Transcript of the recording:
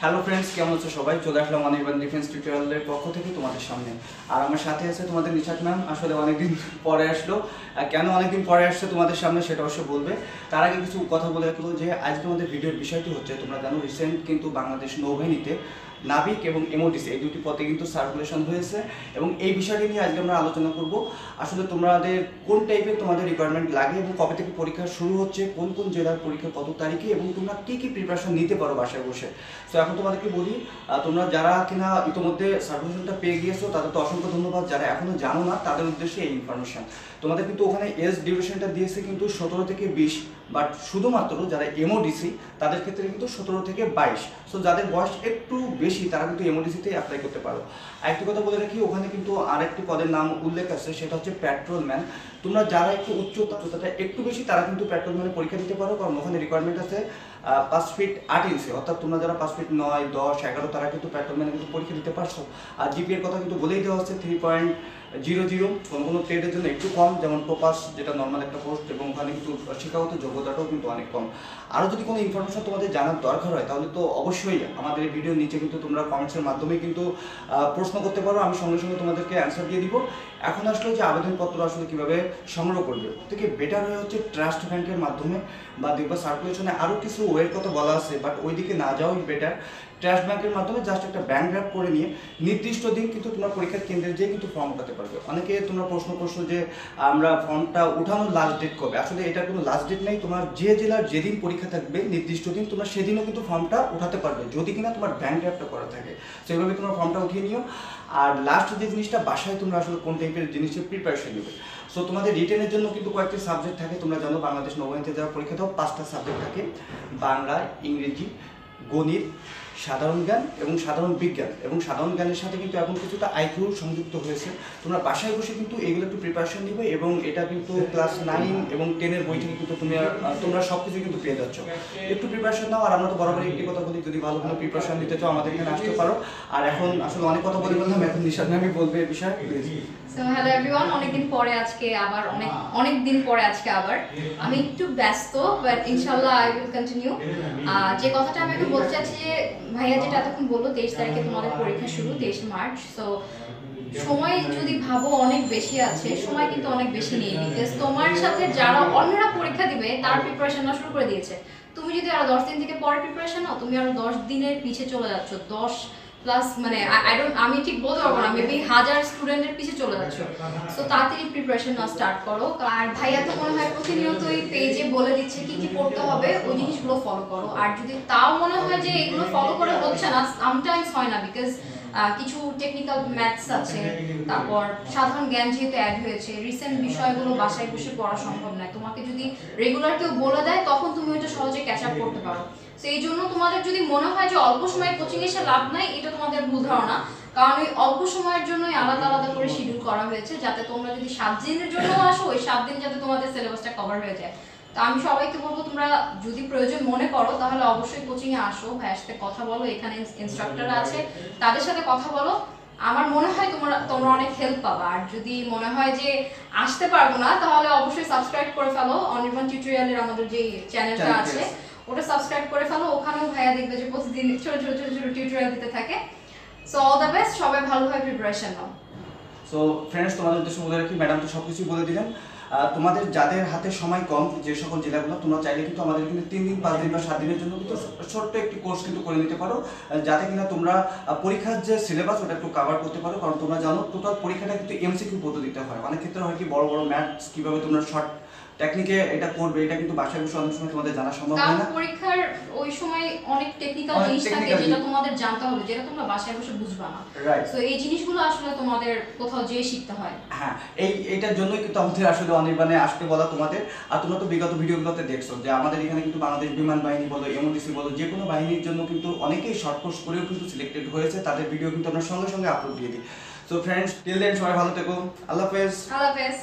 Hello friends, কেমন আছো সবাই? চলে আসলাম অনির্বাণ ডিফেন্স টিউটোরিয়ালের পক্ষ থেকে তোমাদের সামনে। আর আমার সাথে আছে তোমাদের নিশাত ম্যাম। আসলে অনেকদিন পরে আসলো, কেন অনেকদিন পরে আসছে তোমাদের সামনে সেটা অবশ্য বলবে। তার আগে কিছু কথা বলে রাখবো যে আজকে আমাদের ভিডিওর বিষয়টি হচ্ছে, তোমরা জানো রিসেন্ট কিন্তু বাংলাদেশ নৌবাহিনীতে নাবিক এবং এমওডিসি এই দুটি পদে কিন্তু সার্কুলেশন হয়েছে, এবং এই বিষয়টি নিয়ে আজকে আমরা আলোচনা করব। আসলে তোমাদের কোন টাইপের তোমাদের রিকোয়ারমেন্ট লাগে এবং কবে থেকে পরীক্ষা শুরু হচ্ছে, কোন কোন জেলার পরীক্ষা কত তারিখে, এবং তোমরা কী কী প্রিপারেশন নিতে পারো বাসায় বসে। তো এখন তোমাদেরকে বলি, তোমরা যারা কিনা ইতিমধ্যে সার্কুলেশনটা পেয়ে গিয়েছো তাদের তো অসংখ্য ধন্যবাদ। যারা এখনও জানো না তাদের উদ্দেশ্যে এই ইনফরমেশন। তোমাদের কিন্তু ওখানে এজ ডিউরেশনটা দিয়েছে কিন্তু 17 থেকে 20, বাট শুধুমাত্র যারা এমওডিসি তাদের ক্ষেত্রে কিন্তু 17 থেকে 22। সো যাদের বয়স একটু বেশি তারা কিন্তু এমওডিসিতে অ্যাপ্লাই করতে পারো। আরেকটি কথা বলে রাখি, ওখানে কিন্তু আরেকটি পদের নাম উল্লেখ আছে, সেটা হচ্ছে পেট্রোলম্যান। তোমরা যারা একটু উচ্চতাটা একটু বেশি তারা কিন্তু পেট্রোলম্যানের পরীক্ষা দিতে পারো, কারণ ওখানে রিকোয়ারমেন্ট আছে 5 ফিট 8 ইঞ্চি। অর্থাৎ তোমরা যারা 5 ফিট 9, 10, 11 তারা কিন্তু পেট্রোলম্যানে কিন্তু পরীক্ষা দিতে পারছো। আর জিপিএর কথা কিন্তু বলেই দেওয়া হচ্ছে 3.00। কোনো কোনো ট্রেডের জন্য একটু কম, যেমন টোপাস যেটা নর্মাল একটা পোস্ট, এবং ওখানে কিন্তু শিক্ষাগত যোগ্যতাটাও কিন্তু অনেক কম। আরও যদি কোনো ইনফরমেশন তোমাদের জানার দরকার হয় তাহলে তো অবশ্যই আমাদের এই ভিডিওর নিচে কিন্তু তোমরা কমেন্টসের মাধ্যমে কিন্তু প্রশ্ন করতে পারো, আমি সঙ্গে সঙ্গে তোমাদেরকে অ্যান্সার দিয়ে দিব। এখন আসলে যে আবেদনপত্র আসলে কীভাবে সংগ্রহ করবে, থেকে বেটার হয়ে হচ্ছে ট্রাস্ট ব্যাংকের মাধ্যমে, বা দেখবা সার্কুলেশনে আরও কিছু ওয়ের কথা বলা আছে, বাট ওই দিকে না যাওয়াই বেটার। ট্রাস্ট ব্যাংকের মাধ্যমে জাস্ট একটা ব্যাংক ড্রাফট করে নিয়ে নির্দিষ্ট দিন কিন্তু তোমরা পরীক্ষার কেন্দ্রে যেয়ে কিন্তু ফর্ম উঠাতে পারবে। অনেকে তোমরা প্রশ্ন করছো যে আমরা ফর্মটা উঠানোর লাস্ট ডেট কবে। আসলে এটা কোনো লাস্ট ডেট নেই, তোমার যে জেলার যেদিন পরীক্ষা থাকবে নির্দিষ্ট দিন তোমরা সেদিনও কিন্তু ফর্মটা উঠাতে পারবে, যদি কিনা তোমার ব্যাংক ড্রাফটটা করা থাকে। সেইভাবে তোমরা ফর্মটা উঠিয়ে নিও। আর লাস্ট যে জিনিসটা, বাসায় তোমরা আসলে কোন টাইপের জিনিসের প্রিপারেশন নেবে। সো তোমাদের রিটেনের জন্য কিন্তু কয়েকটি সাবজেক্ট থাকে। তোমরা জানো বাংলাদেশ নৌবাহিনীতে যারা পরীক্ষা দাও 5টা সাবজেক্ট থাকে: বাংলা, ইংরেজি, গণিত, সাধারণ জ্ঞান এবং সাধারণ বিজ্ঞান। এবং সাধারণ জ্ঞানের সাথে কিন্তু এখন কিছুটা আইকিউ সংযুক্ত হয়েছে। তোমরা বাসায় বসে কিন্তু এগুলো একটু প্রিপারেশন নিবে, এবং এটা কিন্তু ক্লাস 9 এবং 10-এর বই থেকে কিন্তু তোমরা সব কিছু কিন্তু পেয়ে যাচ্ছ। একটু প্রিপারেশন নাও। আর আমরা তো বরাবরই একটি কথা বলি, যদি ভালো কোনো প্রিপারেশন নিতে চাও আমাদের এখানে আসতে পারো। আর এখন আসলে অনেক কথা বলে বললাম, এখন নিশাত ম্যামই বলবে এই বিষয়ে, প্লিজ। সো হ্যালো এভরিওয়ান, অনেকদিন পরে আজকে আবার অনেক দিন পরে আজকে আবার আমি একটু ব্যস্ত, বাট ইনশাআল্লাহ আই উইল কন্টিনিউ। যে কথাটা আমি একটু বলতে চাচ্ছি যে ভাইয়া যেটা এতক্ষণ বললো 23 তারিখে তোমাদের পরীক্ষা শুরু, 23 মার্চ। সো সময় যদি ভাবো অনেক বেশি আছে, সময় কিন্তু অনেক বেশি নেই, বিকজ তোমার সাথে যারা অন্যরা পরীক্ষা দিবে তার প্রিপারেশন শুরু করে দিয়েছে। তুমি যদি আরো 10 দিন থেকে পরে প্রিপারেশন নাও, তুমি আরো 10 দিনের পিছে চলে যাচ্ছ। 10 প্লাস মানে আমি ঠিক বলতে পারবো না, মেবি 1000 স্টুডেন্টের পিছে চলে যাচ্ছ। সো তাড়াতাড়ি প্রিপারেশন নাও, স্টার্ট করো। আর ভাইয়া তো মনে হয় প্রতিনিয়তই পেজে বলে দিচ্ছে কি কি পড়তে হবে, ওই জিনিসগুলো ফলো করো। আর যদি তাও মনে হয় যে এগুলো ফলো করে হচ্ছে না, সামটাইমস হয় না, বিকজ কিছু টেকনিক্যাল ম্যাথস আছে, তারপর সাধারণ জ্ঞান যেহেতু অ্যাড হয়েছে, রিসেন্ট বিষয়গুলো বাসায় বসে পড়া সম্ভব নয়। তোমাকে যদি রেগুলার কেউ বলে দেয় তখন তুমি ওইটা সহজে ক্যাচ আপ করতে পারো। তো এই জন্য তোমাদের যদি মনে হয় যে অল্প সময় কোচিং এসে লাভ নাই, এটা তোমাদের ভুল ধারণা। কারণ ওই অল্প সময়ের জন্যই আলাদা আলাদা করে শিডিউল করা হয়েছে, যাতে তোমরা যদি 7 দিনের জন্য আসো, ওই 7 দিন যাতে তোমাদের সিলেবাসটা কভার হয়ে যায়। তো আমি সবাইকে বলবো, তোমরা যদি প্রয়োজন মনে করো তাহলে অবশ্যই কোচিংয়ে আসো, ভাইয়ের সাথে কথা বলো, এখানে ইনস্ট্রাক্টররা আছে তাদের সাথে কথা বলো। আমার মনে হয় তোমরা অনেক হেল্প পাবা। আর যদি মনে হয় যে আসতে পারবো না, তাহলে অবশ্যই সাবস্ক্রাইব করে ফেলো অনির্বাণ টিউটোরিয়ালের আমাদের যে চ্যানেলটা আছে, ওটা সাবস্ক্রাইব করে ফেলো। ওখানেও ভাইয়া দেখবে যে প্রতিদিন ছোট ছোট ছোট ছোট টিউটোরিয়াল দিতে থাকে। সো অল দ্য বেস্ট, সবাই ভালোভাবে প্রিপারেশন নাও। সো ফ্রেন্ডস, তোমাদের উদ্দেশ্যে বলে রাখি, ম্যাডাম তো সব কিছুই বলে দিলেন। তোমাদের যাদের হাতে সময় কম, যে সকল জেলাগুলো, তোমরা চাইলে কিন্তু আমাদের কিন্তু 3 দিন 5 দিন বা 7 দিনের জন্য কিন্তু ছোট্ট একটি কোর্স কিন্তু করে নিতে পারো, যাতে কিনা তোমরা পরীক্ষার যে সিলেবাস ওটা একটু কাভার করতে পারো। কারণ তোমরা জানো টোটাল পরীক্ষাটা কিন্তু এমসিকিউ পদ্ধতিতে হয়। অনেক ক্ষেত্রে হয় কি, বড় বড় ম্যাথস কীভাবে তোমরা শর্ট টেকনিকে এটা করবে, এটা কিন্তু বাসায় বসে অনেক সময় তোমাদের জানা সম্ভব হয় না। পরীক্ষার ওই সময় অনেক টেকনিক্যাল জিনিস থাকে যেটা তোমাদের জানতে হবে, যেটা তোমরা বাসায় বসে বুঝবা না। সো এই জিনিসগুলো আসলে তোমাদের কোথাও যেয়ে শিখতে হয়। হ্যাঁ, এইটার জন্যই কিন্তু আমাদের আসলে অনির্বাণে আসতে বলা তোমাদের। আর তোমরা তো বিগত ভিডিওগুলোতে দেখছো যে আমাদের এখানে কিন্তু বাংলাদেশ বিমান বাহিনী বলো, এমওডিসি বলো, যে কোনো বাহিনীর জন্য কিন্তু অনেকেই শর্ট কোর্স করেও কিন্তু সিলেক্টেড হয়েছে। তাদের ভিডিও কিন্তু আমরা সঙ্গে সঙ্গে আপলোড দিয়ে দিই। সো ফ্রেন্ডস, টিল দেন সবাই ভালো থেকো। আল্লাহ হাফেজ। আল্লাহ হাফেজ।